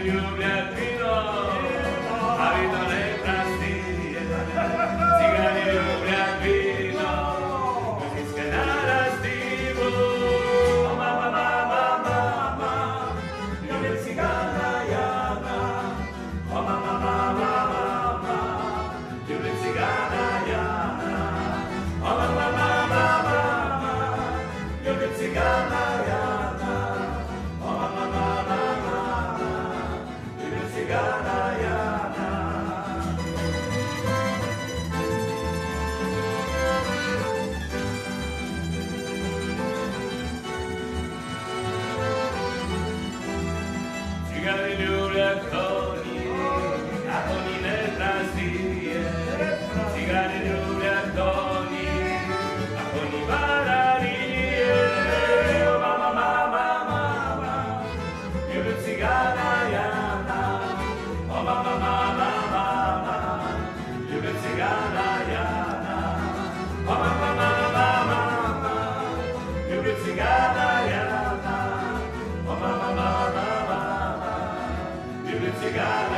ljubljat vino, a vino ne prastije. Cigani ljubljat vino, muzičke narastivu. Mama, mama, mama, ljubim cigana Jana. Mama, mama, mama, ljubim cigana Jana. Mama, mama, mama, ljubim cigana Jana. Mama, mama, mama, ljubim cigana Jana. Cigani ljubljat konji, a konji ne prastije. Cigani ljubljat konji, a konji varanije. O mama, mama, mama, ljubim cigana Jana. O mama, mama, mama, ljubim cigana Jana. O mama, mama, mama, ljubim cigana Jana. O mama, mama, mama, ljubim cigana